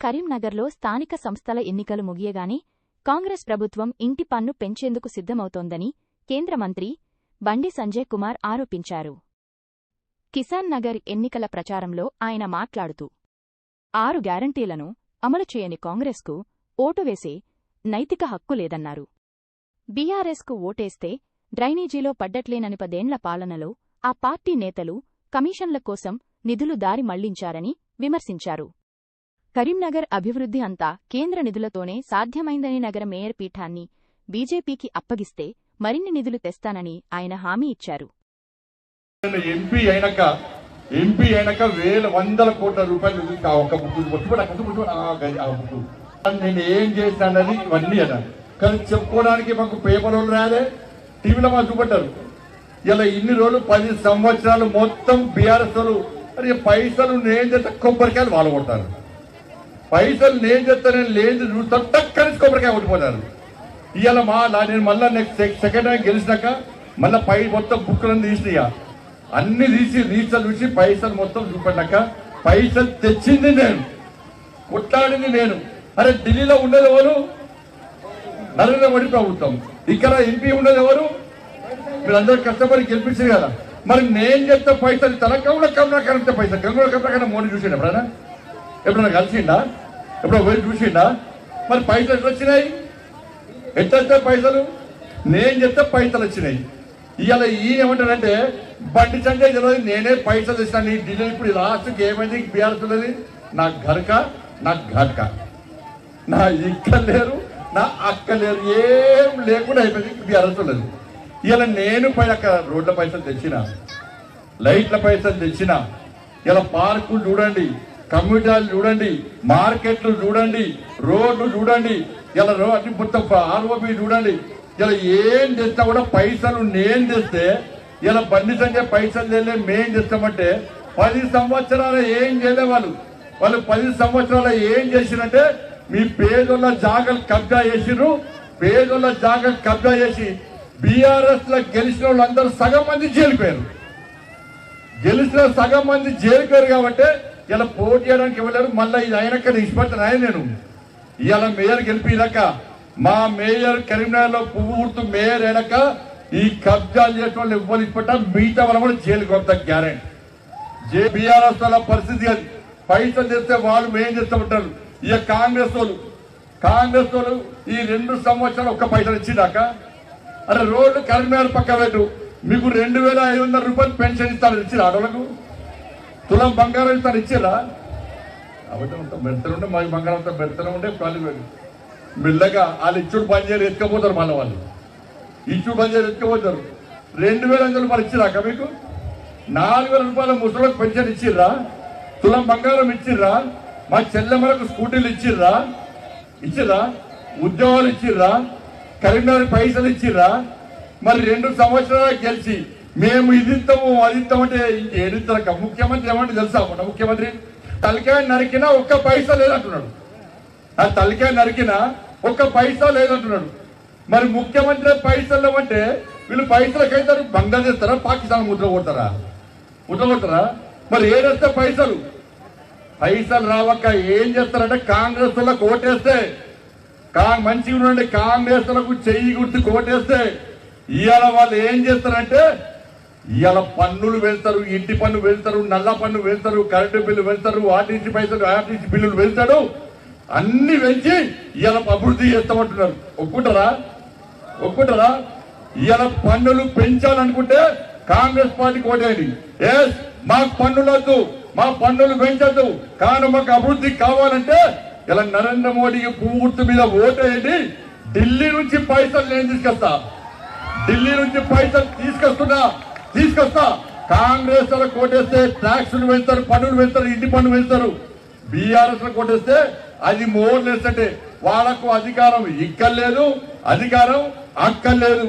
కరీంనగర్లో స్థానిక సంస్థల ఎన్నికలు ముగియగానే కాంగ్రెస్ ప్రభుత్వం ఇంటి పన్ను పెంచేందుకు సిద్ధమవుతోందని కేంద్ర మంత్రి బండి సంజయ్ కుమార్ ఆరోపించారు. కిసాన్ నగర్ ఎన్నికల ప్రచారంలో ఆయన మాట్లాడుతూ 6 గ్యారంటీలను అమలు చేయని కాంగ్రెస్కు ఓటు వేసే నైతిక హక్కు లేదన్నారు. బీఆర్ఎస్కు ఓటేస్తే డ్రైనేజీలో పడ్డట్లేనని 10 ఏళ్ల పాలనలో ఆ పార్టీ నేతలు కమిషన్ల కోసం నిధులు దారి మళ్లించారని విమర్శించారు. కరీంనగర్ అభివృద్ధి అంతా కేంద్ర నిధులతోనే సాధ్యమైందని నగర మేయర్ పీఠాన్ని బీజేపీకి అప్పగిస్తే మరిన్ని నిధులు తెస్తానని ఆయన హామీ ఇచ్చారు. ఎంపీ అయినాక వేల 100 కోట్ల రూపాయలు నేను ఏం చేస్తానని ఇవన్నీ అన్నాను. కానీ చెప్పుకోవడానికి మాకు పేపర్లు రాలే, టీవీలో మాకు చూపట్టారు. ఇలా ఇన్ని రోజులు 10 సంవత్సరాలు మొత్తం బీఆర్ఎస్ వాళ్ళు పైసలు నేను చేస్తే కొబ్బరికాయలు వాళ్ళు కొడతారు, పైసలు నేను చేస్తానని లేదు చూస్తాను టక్కని కొబ్బరికాయ కొట్టిపోతారు. ఇవాళ నేను మళ్ళీ నెక్స్ట్ సెకండ్ టైం గెలిచినాక మళ్ళీ పై మొత్తం బుక్కులను తీసినాయా అన్ని తీసి రీచలు చూసి పైసలు మొత్తం చూపడినాక పైసలు తెచ్చింది నేను, కొట్లాడింది నేను. అరే ఢిల్లీలో ఉండేది ఎవరు? నరేంద్ర మోడీ ప్రభుత్వం. ఇక్కడ ఎంపీ ఉండేది ఎవరు? మీరందరూ కష్టపడి గెలిపించారు కదా. మరి నేను చెప్తే పైసలు కమలా పైసలు కమలా మోడీ చూసిండు ఎప్పుడైనా కలిసిండా? ఎప్పుడో పోయి చూసిండా? మరి పైసలు ఎట్లా వచ్చినాయి? ఎట్లా పైసలు? నేను చెప్తే పైసలు వచ్చినాయి. ఇవాళ ఈయన ఏమంటాడంటే బండి సంజయ్ తెలియదు నేనే పైసలు తెచ్చినా నీ ఢిల్లీ. ఇప్పుడు లాస్ట్కి ఏమైంది? బీఆర్ఎస్ ఉన్నది నా ఘర్క నా ఘాట్క, నా ఇక్క లేరు నా అక్క లేరు, ఏం లేకుండా అయిపోయింది బీఆర్ఎస్ ఉన్నది. ఇలా నేను అక్కడ రోడ్ల పైసలు తెచ్చిన, లైట్ల పైసలు తెచ్చిన, ఇలా పార్కులు చూడండి, కమ్యూనిటీలు చూడండి, మార్కెట్లు చూడండి, రోడ్లు చూడండి, ఇలా అన్ని మొత్తం ఆర్ఓబి చూడండి. ఇలా ఏం తెచ్చినా కూడా పైసలు నేను తెస్తే ఇలా బండి సంజయ్ పైసలు తెలే మేం తెస్తామంటే 10 సంవత్సరాలు ఏం చేయలే వాళ్ళు 10 సంవత్సరాలు ఏం చేసినంటే మీ పేదోళ్ళ జాగలు కబ్జా చేసిర్రు. పేదోళ్ళ జాగలు కబ్జా చేసి బీఆర్ఎస్ లో గెలిచిన వాళ్ళందరూ సగం మంది జైలుపోయారు. గెలిచిన సగం మంది జైలుపోయారు కాబట్టి ఇలా పోటీ చేయడానికి ఇవ్వలేరు. మళ్ళీ ఇది అయినాక నిష్పత్తి ఆయన నేను ఇవాళ మేయర్ గెలిపినాక మా మేయర్ కరీంనగర్ లో పువ్వు గుర్తు మేయర్ అయినాక ఈ కబ్జాలు చేసిన వాళ్ళు ఇవ్వాలి ఇప్పట మిగతా వాళ్ళు కూడా జైలుకి వస్తా గ్యారెంటీ. బీఆర్ఎస్ వాళ్ళ పరిస్థితి అది. పైసలు తెస్తే వాళ్ళు మేం చేస్తామంటారు. ఇక కాంగ్రెస్ వాళ్ళు ఈ 2 సంవత్సరాలు ఒక్క పైసలు ఇచ్చినాక అరే రోడ్డు కరీంనగర్ పక్క పెట్టు మీకు 2500 రూపాయలు పెన్షన్ ఇస్తాను ఇచ్చిరా? ఆడవాళ్ళకు తులం బంగారం ఇస్తాను ఇచ్చిరా? అబద్ధం పెడతానుంటే మా బంగారంతో పెడతానే ఉంటే కాలు మెల్లగా వాళ్ళు ఇచ్చుడు బంద్ చేయరు ఎత్తుకపోతారు. మళ్ళీ వాళ్ళు ఇచ్చుడు బంద్ చేయరు ఎత్తుకపోతారు. 2500 రూపాయలు ఇచ్చిరాక మీకు 4000 రూపాయల ముసలికి పెన్షన్ ఇచ్చిర్రా? తులం బంగారం ఇచ్చిర్రా? మా చెల్లెమ్మలకు స్కూటీలు ఇచ్చిర్రా? ఉద్యోగాలు ఇచ్చిర్రా? కరీంనగర్ పైసలు ఇచ్చిర్రా? మరి 2 సంవత్సరాలు గెలిచి మేము ఇది ఇస్తాము అది ఇస్తామంటే ఇంకేడిస్తారక ముఖ్యమంత్రి ఏమంటే తెలుసా? మన ముఖ్యమంత్రి తలకాయ నరికినా ఒక్క పైసా లేదంటున్నాడు. ఆ తలకాయ నరికినా ఒక్క పైసా లేదంటున్నాడు. మరి ముఖ్యమంత్రి పైసలు అంటే వీళ్ళు పైసలకైతే బంగారు చేస్తారా? పాకిస్తాన్ ముద్ర కొడతారా? మరి ఏడేస్తే పైసలు రావక్క ఏం చేస్తారంటే కాంగ్రెస్ వాళ్ళకు ఓటేస్తే మంచిగా ఉండండి, కాంగ్రెస్ వాళ్ళకు చెయ్యి గుర్తు కోటేస్తే ఇవాళ వాళ్ళు ఏం చేస్తారంటే ఇవాళ పన్నులు వెళ్తారు, ఇంటి పన్ను వెళ్తారు, నల్ల పన్ను వెళ్తారు, కరెంటు బిల్లు వెళ్తారు, ఆర్టీసీ పైసలు ఆర్టీసీ బిల్లులు వెళ్తాడు, అన్ని పెంచి ఇవాళ అభివృద్ధి చేస్తామంటున్నారు. ఒప్పుకుంటారా? ఇవాళ పన్నులు పెంచాలనుకుంటే కాంగ్రెస్ పార్టీకి ఓటేయండి. ఎస్ మాకు పన్నులు వద్దు, మా పన్నులు పెంచద్దు, కానీ మాకు అభివృద్ధి కావాలంటే ఇలా నరేంద్ర మోడీకి పూర్తి మీద ఓటేయండి. ఢిల్లీ నుంచి పైసలు నేను తీసుకొస్తా, ఢిల్లీ నుంచి పైసలు తీసుకొస్తా. కాంగ్రెస్ వాళ్ళకి కోటేస్తే ట్యాక్సులు పెంచుతారు, పన్నులు పెంచుతారు, ఇంటి పన్ను పెంచుతారు. బీఆర్ఎస్ లో కోటేస్తే అది మోర్లేస్తే వాళ్ళకు అధికారం ఇక్కర్లేదు, అధికారం అక్కర్లేదు.